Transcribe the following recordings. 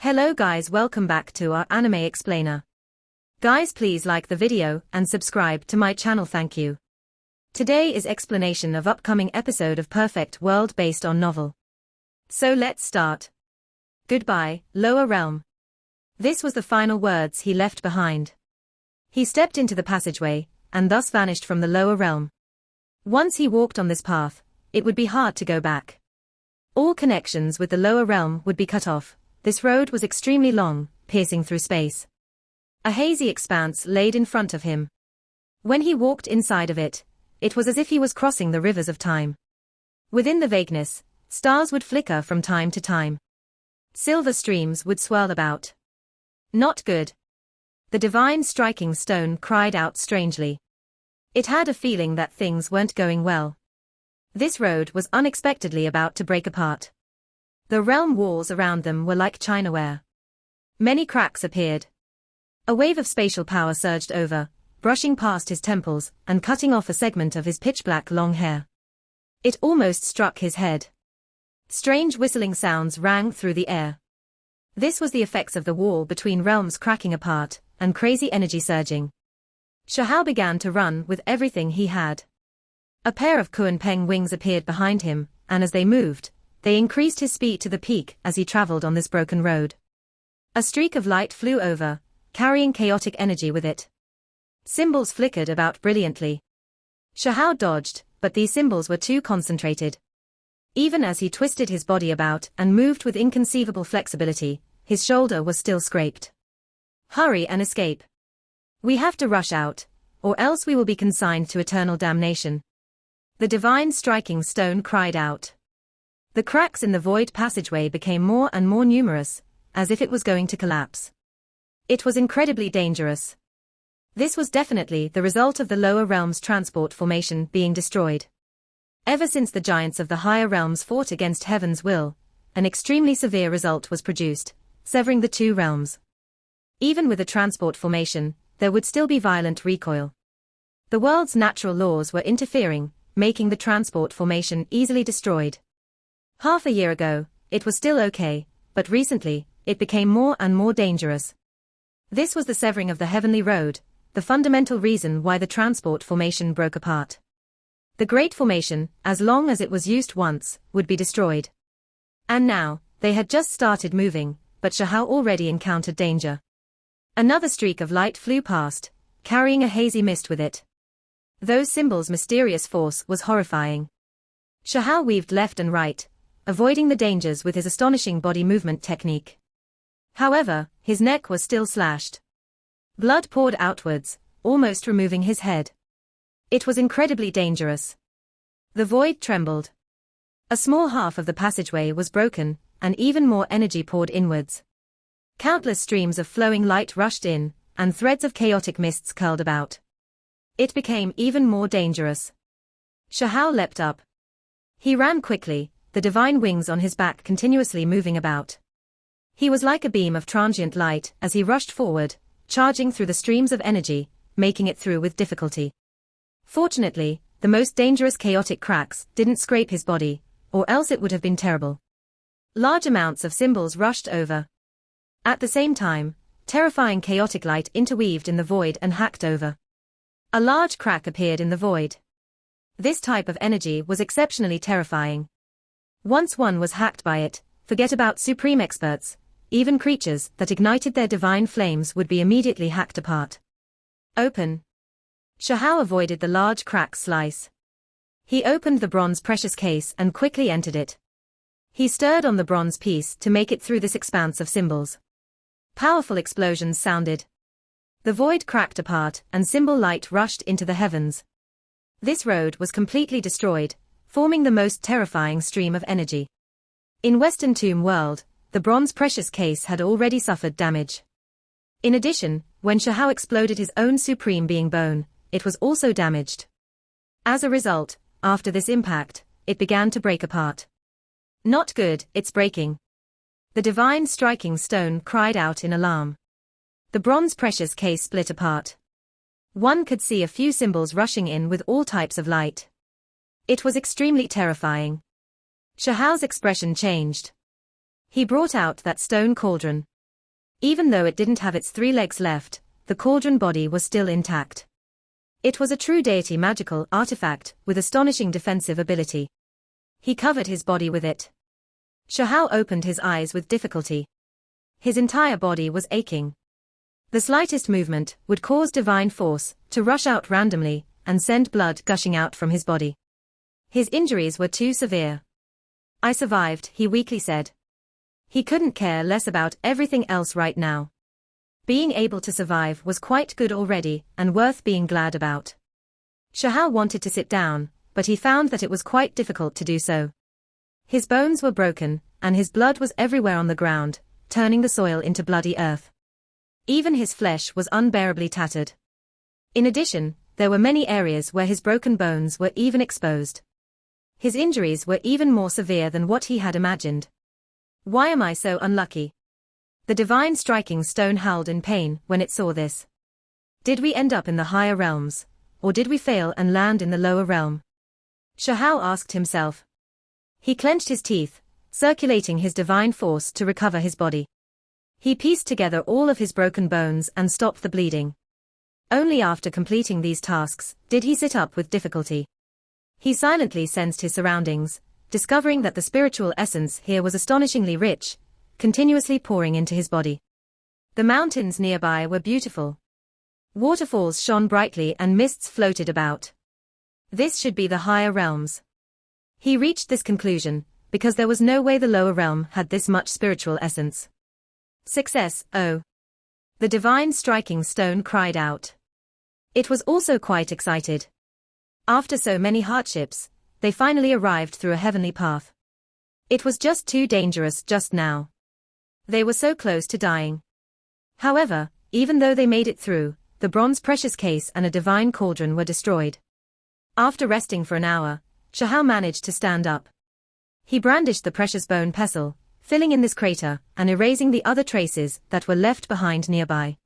Hello guys, welcome back to our Anime Explainer. Guys, please like the video and subscribe to my channel, thank you. Today is explanation of upcoming episode of Perfect World based on novel. So let's start. Goodbye, Lower Realm. This was the final words he left behind. He stepped into the passageway, and thus vanished from the Lower Realm. Once he walked on this path, it would be hard to go back. All connections with the Lower Realm would be cut off. This road was extremely long, piercing through space. A hazy expanse laid in front of him. When he walked inside of it, it was as if he was crossing the rivers of time. Within the vagueness, stars would flicker from time to time. Silver streams would swirl about. Not good. The divine striking stone cried out strangely. It had a feeling that things weren't going well. This road was unexpectedly about to break apart. The realm walls around them were like chinaware. Many cracks appeared. A wave of spatial power surged over, brushing past his temples and cutting off a segment of his pitch-black long hair. It almost struck his head. Strange whistling sounds rang through the air. This was the effects of the wall between realms cracking apart and crazy energy surging. Xiahou began to run with everything he had. A pair of Kunpeng wings appeared behind him, and as they moved, they increased his speed to the peak as he traveled on this broken road. A streak of light flew over, carrying chaotic energy with it. Symbols flickered about brilliantly. Xiahou dodged, but these symbols were too concentrated. Even as he twisted his body about and moved with inconceivable flexibility, his shoulder was still scraped. Hurry and escape. We have to rush out, or else we will be consigned to eternal damnation. The divine striking stone cried out. The cracks in the void passageway became more and more numerous, as if it was going to collapse. It was incredibly dangerous. This was definitely the result of the lower realms transport formation being destroyed. Ever since the giants of the higher realms fought against heaven's will, an extremely severe result was produced, severing the two realms. Even with the transport formation, there would still be violent recoil. The world's natural laws were interfering, making the transport formation easily destroyed. Half a year ago, it was still okay, but recently, it became more and more dangerous. This was the severing of the heavenly road, the fundamental reason why the transport formation broke apart. The Great Formation, as long as it was used once, would be destroyed. And now, they had just started moving, but Xiahou already encountered danger. Another streak of light flew past, carrying a hazy mist with it. Those symbols' mysterious force was horrifying. Xiahou weaved left and right, avoiding the dangers with his astonishing body movement technique. However, his neck was still slashed. Blood poured outwards, almost removing his head. It was incredibly dangerous. The void trembled. A small half of the passageway was broken, and even more energy poured inwards. Countless streams of flowing light rushed in, and threads of chaotic mists curled about. It became even more dangerous. Xiahou leapt up. He ran quickly, the divine wings on his back continuously moving about. He was like a beam of transient light as he rushed forward, charging through the streams of energy, making it through with difficulty. Fortunately, the most dangerous chaotic cracks didn't scrape his body, or else it would have been terrible. Large amounts of symbols rushed over. At the same time, terrifying chaotic light interweaved in the void and hacked over. A large crack appeared in the void. This type of energy was exceptionally terrifying. Once one was hacked by it, forget about supreme experts, even creatures that ignited their divine flames would be immediately hacked apart. Open. Xiahou avoided the large crack slice. He opened the bronze precious case and quickly entered it. He stirred on the bronze piece to make it through this expanse of symbols. Powerful explosions sounded. The void cracked apart and symbol light rushed into the heavens. This road was completely destroyed, forming the most terrifying stream of energy. In Western Tomb World, the bronze precious case had already suffered damage. In addition, when Xiahou exploded his own supreme being bone, it was also damaged. As a result, after this impact, it began to break apart. Not good, it's breaking. The divine striking stone cried out in alarm. The bronze precious case split apart. One could see a few symbols rushing in with all types of light. It was extremely terrifying. Xiahou's expression changed. He brought out that stone cauldron. Even though it didn't have its 3 legs left, the cauldron body was still intact. It was a true deity magical artifact with astonishing defensive ability. He covered his body with it. Shahao opened his eyes with difficulty. His entire body was aching. The slightest movement would cause divine force to rush out randomly and send blood gushing out from his body. His injuries were too severe. "I survived," he weakly said. He couldn't care less about everything else right now. Being able to survive was quite good already and worth being glad about. Shahao wanted to sit down, but he found that it was quite difficult to do so. His bones were broken, and his blood was everywhere on the ground, turning the soil into bloody earth. Even his flesh was unbearably tattered. In addition, there were many areas where his broken bones were even exposed. His injuries were even more severe than what he had imagined. "Why am I so unlucky?" The divine striking stone howled in pain when it saw this. "Did we end up in the higher realms, or did we fail and land in the lower realm?" Shahao asked himself. He clenched his teeth, circulating his divine force to recover his body. He pieced together all of his broken bones and stopped the bleeding. Only after completing these tasks did he sit up with difficulty. He silently sensed his surroundings, discovering that the spiritual essence here was astonishingly rich, continuously pouring into his body. The mountains nearby were beautiful. Waterfalls shone brightly and mists floated about. This should be the higher realms. He reached this conclusion because there was no way the lower realm had this much spiritual essence. "Success, oh!" The divine striking stone cried out. It was also quite excited. After so many hardships, they finally arrived through a heavenly path. It was just too dangerous just now. They were so close to dying. However, even though they made it through, the bronze precious case and a divine cauldron were destroyed. After resting for an hour, Shahao managed to stand up. He brandished the precious bone pestle, filling in this crater and erasing the other traces that were left behind nearby.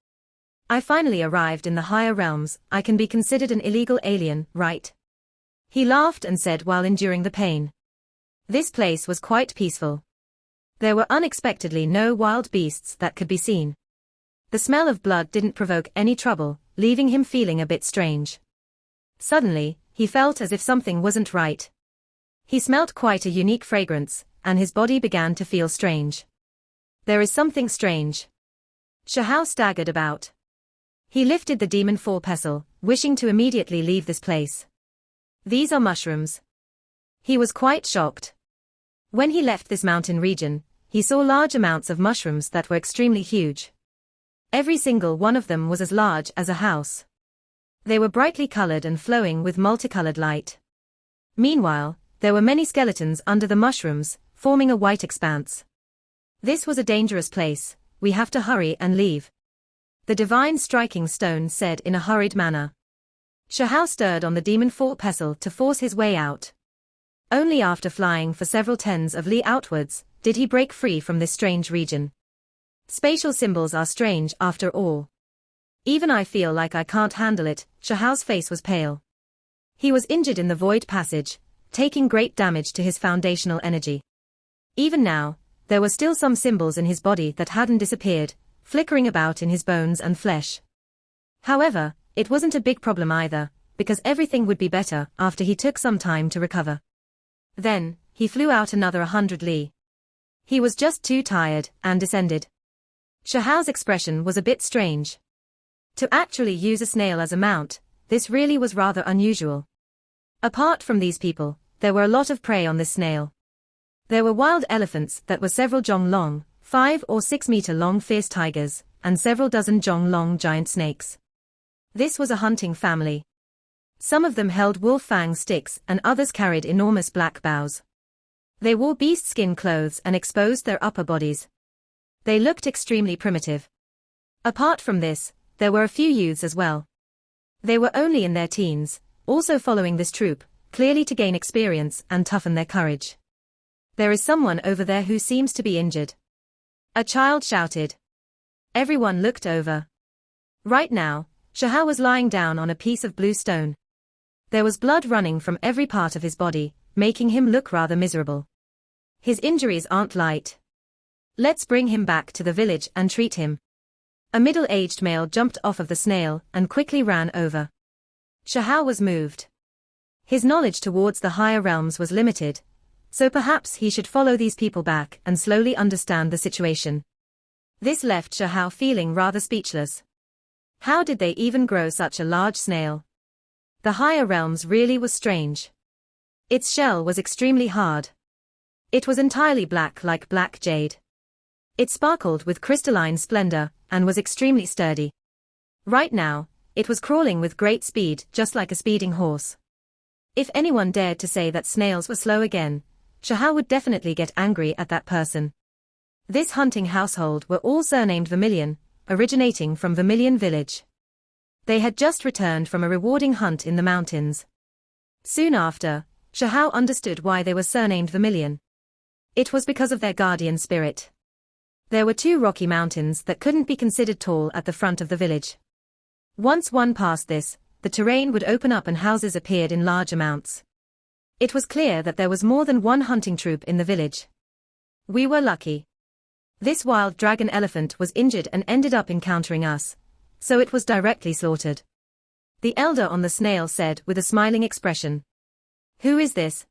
"I finally arrived in the higher realms. I can be considered an illegal alien, right?" He laughed and said while enduring the pain. This place was quite peaceful. There were unexpectedly no wild beasts that could be seen. The smell of blood didn't provoke any trouble, leaving him feeling a bit strange. Suddenly, he felt as if something wasn't right. He smelt quite a unique fragrance, and his body began to feel strange. "There is something strange." Shahao staggered about. He lifted the demon 4 pestle, wishing to immediately leave this place. "These are mushrooms." He was quite shocked. When he left this mountain region, he saw large amounts of mushrooms that were extremely huge. Every single one of them was as large as a house. They were brightly colored and flowing with multicolored light. Meanwhile, there were many skeletons under the mushrooms, forming a white expanse. "This was a dangerous place. We have to hurry and leave," the divine striking stone said in a hurried manner. Shahao stirred on the demon 4 pestle to force his way out. Only after flying for several tens of li outwards did he break free from this strange region. Spatial symbols are strange after all. "Even I feel like I can't handle it." Shahao's face was pale. He was injured in the void passage, taking great damage to his foundational energy. Even now, there were still some symbols in his body that hadn't disappeared, flickering about in his bones and flesh. However, it wasn't a big problem either, because everything would be better after he took some time to recover. Then, he flew out another 100 li. He was just too tired, and descended. Shahao's expression was a bit strange. To actually use a snail as a mount, this really was rather unusual. Apart from these people, there were a lot of prey on this snail. There were wild elephants that were several zhong long, 5 or 6 meter long fierce tigers, and several dozen zhong long giant snakes. This was a hunting family. Some of them held wolf fang sticks and others carried enormous black bows. They wore beast skin clothes and exposed their upper bodies. They looked extremely primitive. Apart from this, there were a few youths as well. They were only in their teens, also following this troop, clearly to gain experience and toughen their courage. "There is someone over there who seems to be injured," a child shouted. Everyone looked over. Right now, Shahao was lying down on a piece of blue stone. There was blood running from every part of his body, making him look rather miserable. "His injuries aren't light. Let's bring him back to the village and treat him." A middle-aged male jumped off of the snail and quickly ran over. Shahao was moved. His knowledge towards the higher realms was limited, so perhaps he should follow these people back and slowly understand the situation. This left Shahao feeling rather speechless. How did they even grow such a large snail? The higher realms really was strange. Its shell was extremely hard. It was entirely black like black jade. It sparkled with crystalline splendor and was extremely sturdy. Right now, it was crawling with great speed just like a speeding horse. If anyone dared to say that snails were slow again, Shahao would definitely get angry at that person. This hunting household were all surnamed Vermilion, originating from Vermilion Village. They had just returned from a rewarding hunt in the mountains. Soon after, Shahao understood why they were surnamed Vermilion. It was because of their guardian spirit. There were two rocky mountains that couldn't be considered tall at the front of the village. Once one passed this, the terrain would open up and houses appeared in large amounts. It was clear that there was more than one hunting troop in the village. We were lucky. This wild dragon elephant was injured and ended up encountering us, so it was directly slaughtered. The elder on the snail said with a smiling expression. Who is this?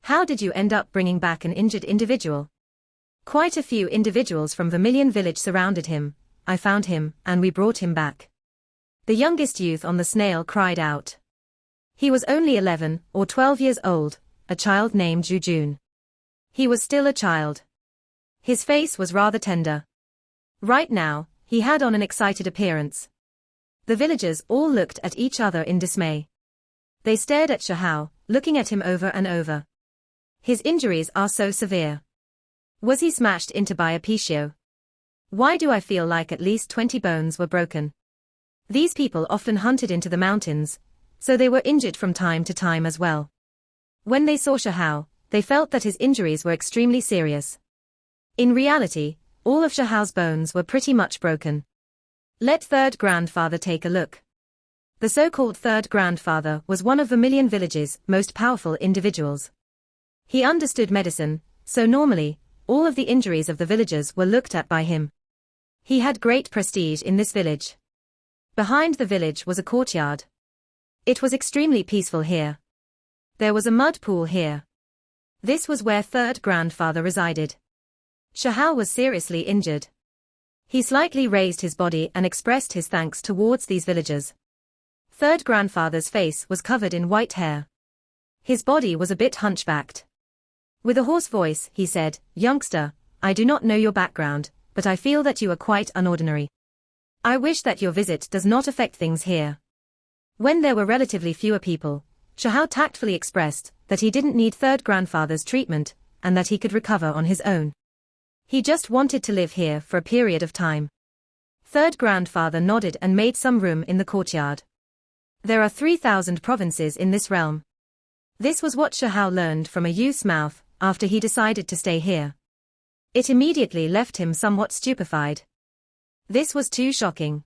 How did you end up bringing back an injured individual? Quite a few individuals from Vermilion Village surrounded him. I found him, and we brought him back. The youngest youth on the snail cried out. He was only 11 or 12 years old, a child named Jujun. He was still a child. His face was rather tender. Right now, he had on an excited appearance. The villagers all looked at each other in dismay. They stared at Shahao, looking at him over and over. His injuries are so severe. Was he smashed into by a Pishio? Why do I feel like at least 20 bones were broken? These people often hunted into the mountains, so they were injured from time to time as well. When they saw Shahao, they felt that his injuries were extremely serious. In reality, all of Shahao's bones were pretty much broken. Let third grandfather take a look. The so-called third grandfather was one of Vermilion Village's most powerful individuals. He understood medicine, so normally, all of the injuries of the villagers were looked at by him. He had great prestige in this village. Behind the village was a courtyard. It was extremely peaceful here. There was a mud pool here. This was where third grandfather resided. Shahao was seriously injured. He slightly raised his body and expressed his thanks towards these villagers. Third grandfather's face was covered in white hair. His body was a bit hunchbacked. With a hoarse voice, he said, "Youngster, I do not know your background, but I feel that you are quite unordinary. I wish that your visit does not affect things here." When there were relatively fewer people, Shahao tactfully expressed that he didn't need third grandfather's treatment, and that he could recover on his own. He just wanted to live here for a period of time. Third grandfather nodded and made some room in the courtyard. There are 3,000 provinces in this realm. This was what Shahao learned from a youth's mouth after he decided to stay here. It immediately left him somewhat stupefied. This was too shocking.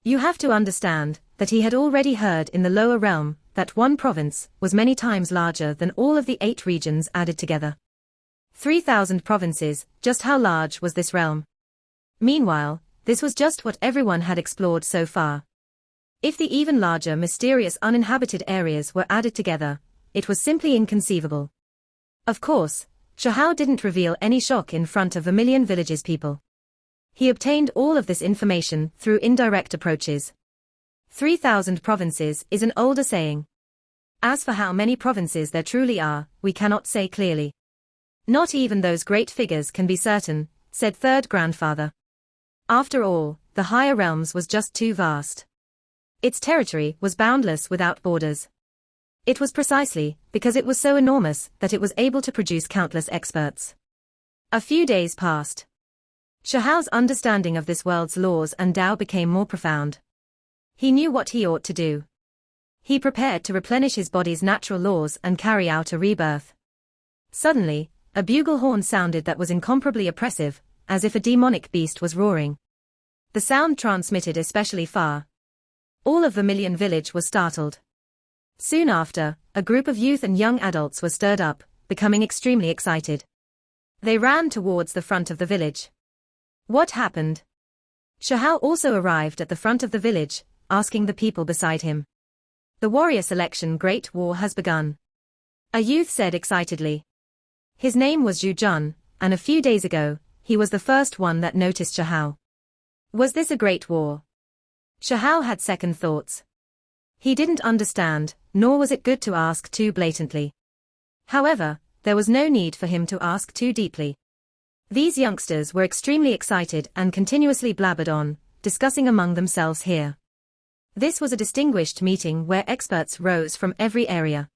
You have to understand that he had already heard in the lower realm that one province was many times larger than all of the 8 regions added together. 3,000 provinces, just how large was this realm? Meanwhile, this was just what everyone had explored so far. If the even larger mysterious uninhabited areas were added together, it was simply inconceivable. Of course, Shahao didn't reveal any shock in front of Vermilion Village's people. He obtained all of this information through indirect approaches. 3,000 provinces is an older saying. As for how many provinces there truly are, we cannot say clearly. Not even those great figures can be certain, said third grandfather. After all, the higher realms was just too vast. Its territory was boundless without borders. It was precisely because it was so enormous that it was able to produce countless experts. A few days passed. Shahao's understanding of this world's laws and Tao became more profound. He knew what he ought to do. He prepared to replenish his body's natural laws and carry out a rebirth. Suddenly, a bugle horn sounded that was incomparably oppressive, as if a demonic beast was roaring. The sound transmitted especially far. All of Vermilion Village was startled. Soon after, a group of youth and young adults were stirred up, becoming extremely excited. They ran towards the front of the village. What happened? Shahao also arrived at the front of the village, asking the people beside him. The warrior selection great war has begun. A youth said excitedly. His name was Zhu Jun, and a few days ago, he was the first one that noticed Shahao. Was this a great war? Shahao had second thoughts. He didn't understand, nor was it good to ask too blatantly. However, there was no need for him to ask too deeply. These youngsters were extremely excited and continuously blabbered on, discussing among themselves here. This was a distinguished meeting where experts rose from every area.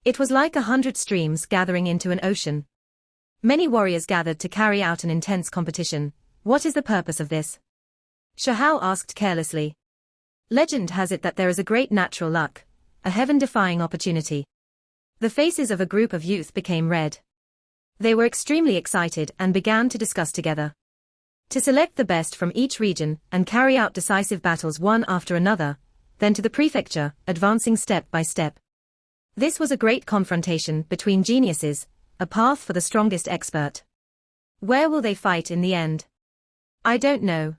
It was like 100 streams gathering into an ocean. Many warriors gathered to carry out an intense competition. What is the purpose of this? Shahao asked carelessly. Legend has it that there is a great natural luck, a heaven-defying opportunity. The faces of a group of youth became red. They were extremely excited and began to discuss together. To select the best from each region and carry out decisive battles one after another, then to the prefecture, advancing step by step. This was a great confrontation between geniuses, a path for the strongest expert. Where will they fight in the end? I don't know.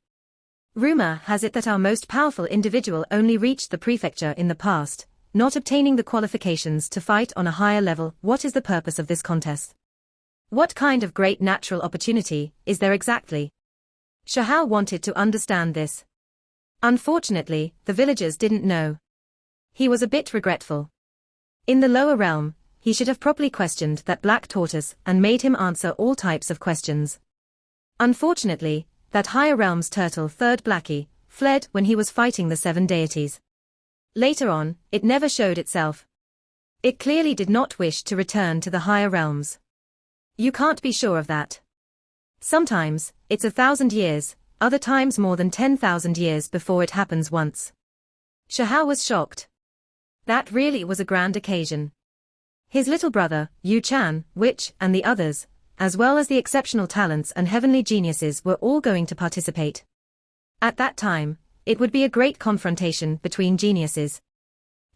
Rumor has it that our most powerful individual only reached the prefecture in the past, not obtaining the qualifications to fight on a higher level. What is the purpose of this contest? What kind of great natural opportunity is there exactly? Shahao wanted to understand this. Unfortunately, the villagers didn't know. He was a bit regretful. In the lower realm, he should have properly questioned that black tortoise and made him answer all types of questions. Unfortunately, that higher realm's turtle Third Blackie fled when he was fighting the 7 deities. Later on, it never showed itself. It clearly did not wish to return to the higher realms. You can't be sure of that. Sometimes, it's 1,000 years, other times more than 10,000 years before it happens once. Shahao was shocked. That really was a grand occasion. His little brother, Yu Chan, Witch, and the others, as well as the exceptional talents and heavenly geniuses were all going to participate. At that time, it would be a great confrontation between geniuses.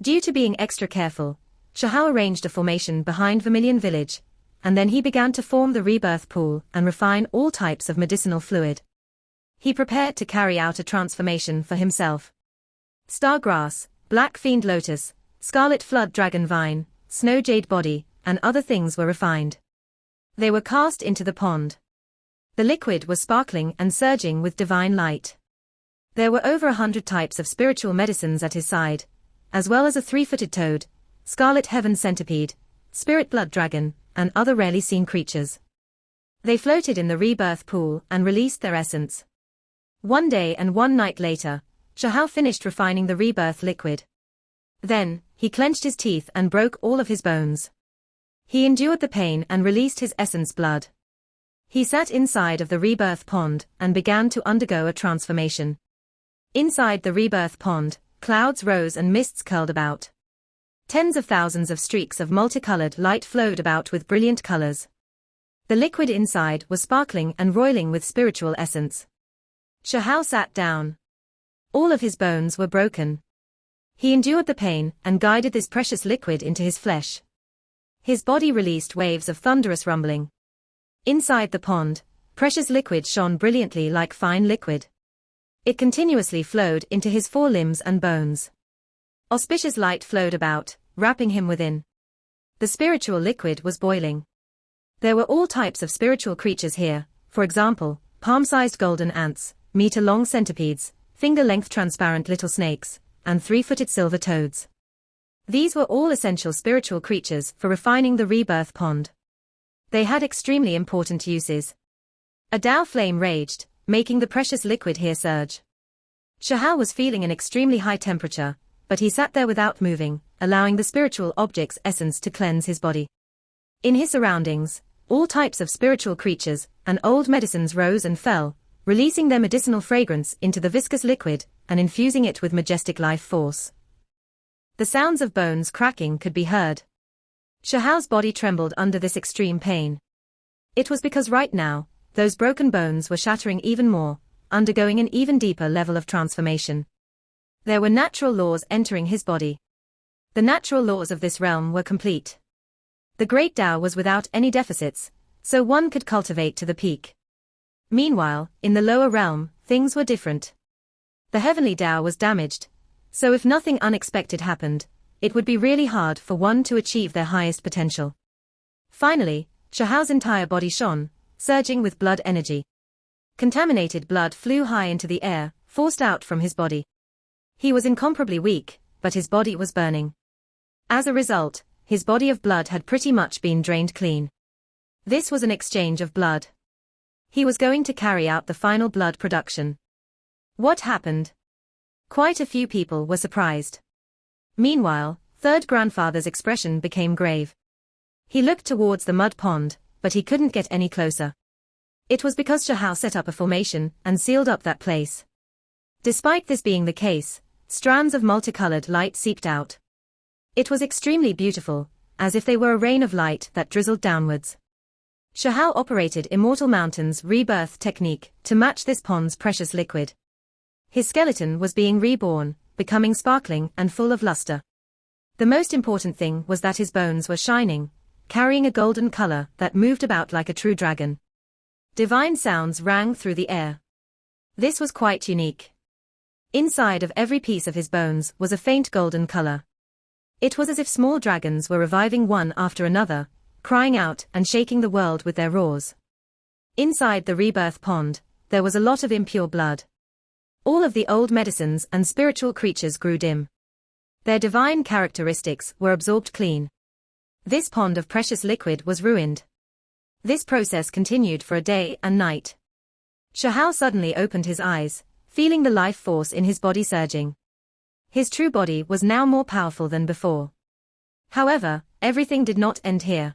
Due to being extra careful, Shahao arranged a formation behind Vermilion Village, and then he began to form the rebirth pool and refine all types of medicinal fluid. He prepared to carry out a transformation for himself. Star grass, black fiend lotus, scarlet flood dragon vine, snow jade body, and other things were refined. They were cast into the pond. The liquid was sparkling and surging with divine light. There were over 100 types of spiritual medicines at his side, as well as a 3-footed toad, scarlet heaven centipede, spirit blood dragon, and other rarely seen creatures. They floated in the rebirth pool and released their essence. One day and one night later, Shahao finished refining the rebirth liquid. Then, he clenched his teeth and broke all of his bones. He endured the pain and released his essence blood. He sat inside of the rebirth pond and began to undergo a transformation. Inside the rebirth pond, clouds rose and mists curled about. Tens of thousands of streaks of multicolored light flowed about with brilliant colors. The liquid inside was sparkling and roiling with spiritual essence. Shahao sat down. All of his bones were broken. He endured the pain and guided this precious liquid into his flesh. His body released waves of thunderous rumbling. Inside the pond, precious liquid shone brilliantly like fine liquid. It continuously flowed into his 4 limbs and bones. Auspicious light flowed about, wrapping him within. The spiritual liquid was boiling. There were all types of spiritual creatures here, for example, palm-sized golden ants, meter-long centipedes, finger-length transparent little snakes, and 3-footed silver toads. These were all essential spiritual creatures for refining the rebirth pond. They had extremely important uses. A Tao flame raged, making the precious liquid here surge. Shahao was feeling an extremely high temperature, but he sat there without moving, allowing the spiritual object's essence to cleanse his body. In his surroundings, all types of spiritual creatures and old medicines rose and fell, releasing their medicinal fragrance into the viscous liquid and infusing it with majestic life force. The sounds of bones cracking could be heard. Shahao's body trembled under this extreme pain. It was because right now, those broken bones were shattering even more, undergoing an even deeper level of transformation. There were natural laws entering his body. The natural laws of this realm were complete. The great Tao was without any deficits, so one could cultivate to the peak. Meanwhile, in the lower realm, things were different. The heavenly Tao was damaged, so if nothing unexpected happened, it would be really hard for one to achieve their highest potential. Finally, Shahao's entire body shone, surging with blood energy. Contaminated blood flew high into the air, forced out from his body. He was incomparably weak, but his body was burning. As a result, his body of blood had pretty much been drained clean. This was an exchange of blood. He was going to carry out the final blood production. What happened? Quite a few people were surprised. Meanwhile, third grandfather's expression became grave. He looked towards the mud pond, but he couldn't get any closer. It was because Shahao set up a formation and sealed up that place. Despite this being the case, strands of multicolored light seeped out. It was extremely beautiful, as if they were a rain of light that drizzled downwards. Shahao operated Immortal Mountain's rebirth technique to match this pond's precious liquid. His skeleton was being reborn, becoming sparkling and full of luster. The most important thing was that his bones were shining, carrying a golden color that moved about like a true dragon. Divine sounds rang through the air. This was quite unique. Inside of every piece of his bones was a faint golden color. It was as if small dragons were reviving one after another, crying out and shaking the world with their roars. Inside the rebirth pond, there was a lot of impure blood. All of the old medicines and spiritual creatures grew dim. Their divine characteristics were absorbed clean. This pond of precious liquid was ruined. This process continued for a day and night. Shahao suddenly opened his eyes, feeling the life force in his body surging. His true body was now more powerful than before. However, everything did not end here.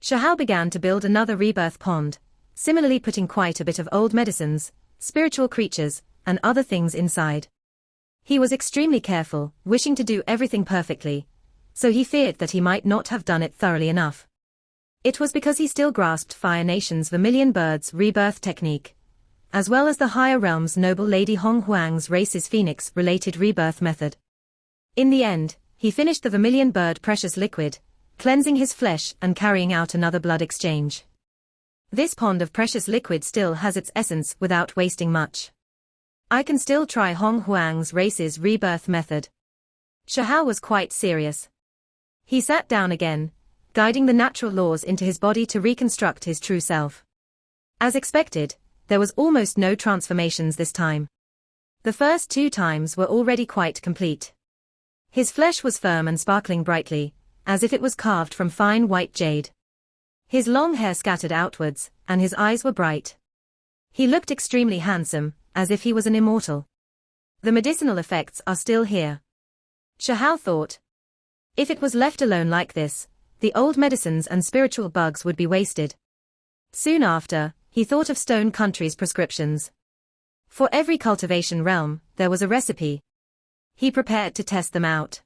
Shahao began to build another rebirth pond, similarly putting quite a bit of old medicines, spiritual creatures, and other things inside. He was extremely careful, wishing to do everything perfectly, so he feared that he might not have done it thoroughly enough. It was because he still grasped Fire Nation's Vermilion Bird's rebirth technique, as well as the higher realm's noble Lady Hong Huang's race's phoenix-related rebirth method. In the end, he finished the Vermilion Bird precious liquid, cleansing his flesh and carrying out another blood exchange. This pond of precious liquid still has its essence without wasting much. I can still try Hong Huang's race's rebirth method. Shahao was quite serious. He sat down again, guiding the natural laws into his body to reconstruct his true self. As expected, there was almost no transformations this time. The first 2 times were already quite complete. His flesh was firm and sparkling brightly, as if it was carved from fine white jade. His long hair scattered outwards, and his eyes were bright. He looked extremely handsome, as if he was an immortal. The medicinal effects are still here. Shahao thought. If it was left alone like this, the old medicines and spiritual bugs would be wasted. Soon after, he thought of Stone Country's prescriptions. For every cultivation realm, there was a recipe. He prepared to test them out.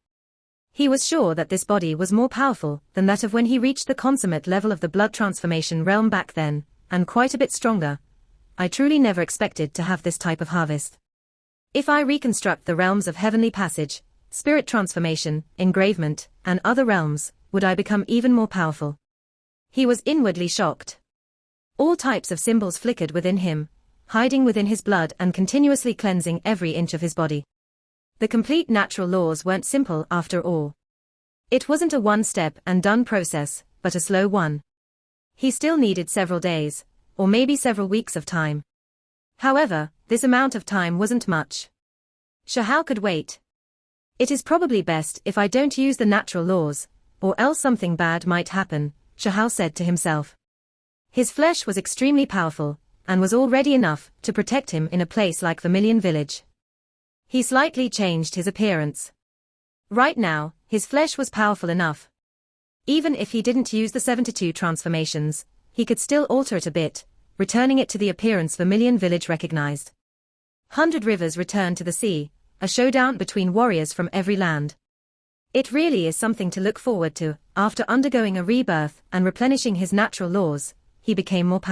He was sure that this body was more powerful than that of when he reached the consummate level of the blood transformation realm back then, and quite a bit stronger. I truly never expected to have this type of harvest. If I reconstruct the realms of heavenly passage, spirit transformation, engravement, and other realms, would I become even more powerful? He was inwardly shocked. All types of symbols flickered within him, hiding within his blood and continuously cleansing every inch of his body. The complete natural laws weren't simple after all. It wasn't a one-step-and-done process, but a slow one. He still needed several days, or maybe several weeks of time. However, this amount of time wasn't much. Shahao could wait. It is probably best if I don't use the natural laws, or else something bad might happen, Shahao said to himself. His flesh was extremely powerful, and was already enough to protect him in a place like Vermilion Village. He slightly changed his appearance. Right now, his flesh was powerful enough. Even if he didn't use the 72 transformations, he could still alter it a bit, returning it to the appearance Vermilion Village recognized. 100 rivers returned to the sea, a showdown between warriors from every land. It really is something to look forward to. After undergoing a rebirth and replenishing his natural laws, he became more powerful.